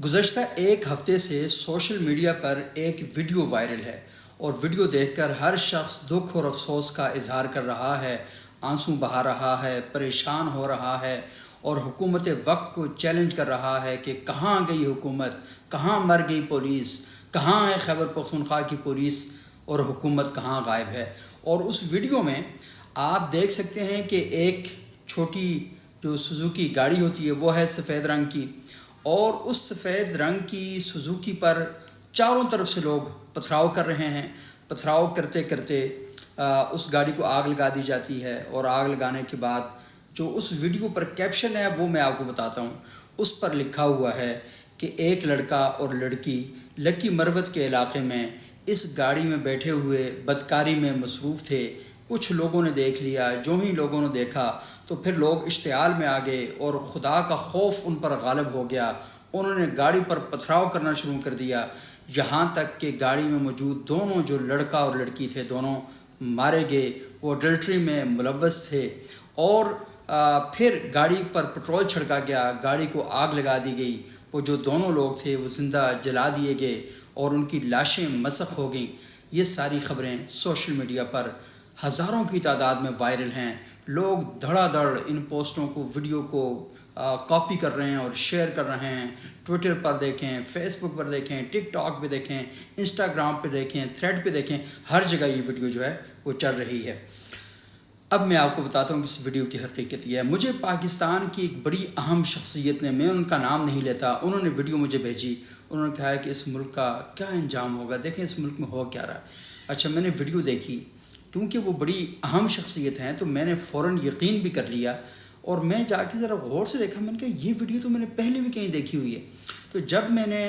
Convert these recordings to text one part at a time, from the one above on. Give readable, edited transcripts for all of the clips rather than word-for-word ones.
گزشتہ ایک ہفتے سے سوشل میڈیا پر ایک ویڈیو وائرل ہے اور ویڈیو دیکھ کر ہر شخص دکھ اور افسوس کا اظہار کر رہا ہے، آنسو بہا رہا ہے، پریشان ہو رہا ہے اور حکومت وقت کو چیلنج کر رہا ہے کہ کہاں گئی حکومت، کہاں مر گئی پولیس، کہاں ہے خیبر پختونخوا کی پولیس اور حکومت کہاں غائب ہے۔ اور اس ویڈیو میں آپ دیکھ سکتے ہیں کہ ایک چھوٹی جو سوزوکی گاڑی ہوتی ہے وہ ہے سفید رنگ کی، اور اس سفید رنگ کی سوزوکی پر چاروں طرف سے لوگ پتھراؤ کر رہے ہیں۔ پتھراؤ کرتے کرتے اس گاڑی کو آگ لگا دی جاتی ہے، اور آگ لگانے کے بعد جو اس ویڈیو پر کیپشن ہے وہ میں آپ کو بتاتا ہوں۔ اس پر لکھا ہوا ہے کہ ایک لڑکا اور لڑکی لکی مروت کے علاقے میں اس گاڑی میں بیٹھے ہوئے بدکاری میں مصروف تھے۔ کچھ لوگوں نے دیکھ لیا، جو ہی لوگوں نے دیکھا تو پھر لوگ اشتعال میں آ گئے اور خدا کا خوف ان پر غالب ہو گیا۔ انہوں نے گاڑی پر پتھراؤ کرنا شروع کر دیا، یہاں تک کہ گاڑی میں موجود دونوں جو لڑکا اور لڑکی تھے دونوں مارے گئے۔ وہ اڈلٹری میں ملوث تھے، اور پھر گاڑی پر پٹرول چھڑکا گیا، گاڑی کو آگ لگا دی گئی۔ وہ جو دونوں لوگ تھے وہ زندہ جلا دیے گئے اور ان کی لاشیں مسخ ہو گئیں۔ یہ ساری خبریں سوشل میڈیا پر ہزاروں کی تعداد میں وائرل ہیں۔ لوگ دھڑا دھڑ ان پوسٹوں کو، ویڈیو کو کاپی کر رہے ہیں اور شیئر کر رہے ہیں۔ ٹویٹر پر دیکھیں، فیس بک پر دیکھیں، ٹک ٹاک پہ دیکھیں، انسٹاگرام پہ دیکھیں، تھریڈ پہ دیکھیں، ہر جگہ یہ ویڈیو جو ہے وہ چل رہی ہے۔ اب میں آپ کو بتاتا ہوں کہ اس ویڈیو کی حقیقت یہ ہے۔ مجھے پاکستان کی ایک بڑی اہم شخصیت نے، میں ان کا نام نہیں لیتا، انہوں نے ویڈیو مجھے بھیجی۔ انہوں نے کہا کہ اس ملک کا کیا انجام ہوگا، دیکھیں اس ملک میں ہو کیا رہا ہے۔ اچھا، میں نے ویڈیو دیکھی، کیونکہ وہ بڑی اہم شخصیت ہیں تو میں نے فوراً یقین بھی کر لیا، اور میں جا کے ذرا غور سے دیکھا۔ میں نے کہا یہ ویڈیو تو میں نے پہلے بھی کہیں دیکھی ہوئی ہے۔ تو جب میں نے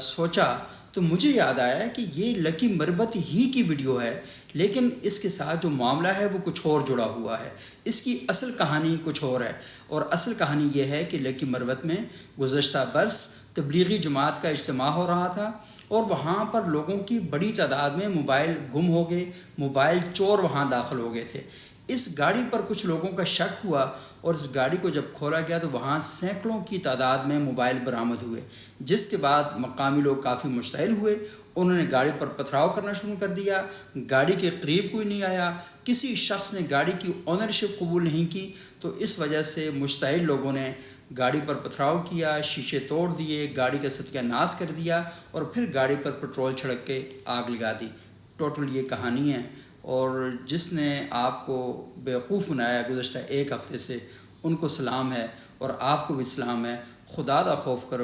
سوچا تو مجھے یاد آیا کہ یہ لکی مروت ہی کی ویڈیو ہے، لیکن اس کے ساتھ جو معاملہ ہے وہ کچھ اور جڑا ہوا ہے۔ اس کی اصل کہانی کچھ اور ہے، اور اصل کہانی یہ ہے کہ لکی مروت میں گزشتہ برس تبلیغی جماعت کا اجتماع ہو رہا تھا، اور وہاں پر لوگوں کی بڑی تعداد میں موبائل گم ہو گئے، موبائل چور وہاں داخل ہو گئے تھے۔ اس گاڑی پر کچھ لوگوں کا شک ہوا، اور اس گاڑی کو جب کھولا گیا تو وہاں سینکڑوں کی تعداد میں موبائل برآمد ہوئے، جس کے بعد مقامی لوگ کافی مشتعل ہوئے۔ انہوں نے گاڑی پر پتھراؤ کرنا شروع کر دیا، گاڑی کے قریب کوئی نہیں آیا، کسی شخص نے گاڑی کی اونرشپ قبول نہیں کی، تو اس وجہ سے مشتعل لوگوں نے گاڑی پر پتھراؤ کیا، شیشے توڑ دیے، گاڑی کا ستیہ ناش کر دیا، اور پھر گاڑی پر پٹرول چھڑک کے آگ لگا دی۔ ٹوٹل یہ کہانی ہے، اور جس نے آپ کو بیوقوف بنایا گزشتہ ایک ہفتے سے، ان کو سلام ہے، اور آپ کو بھی سلام ہے۔ خدا کا خوف کرو۔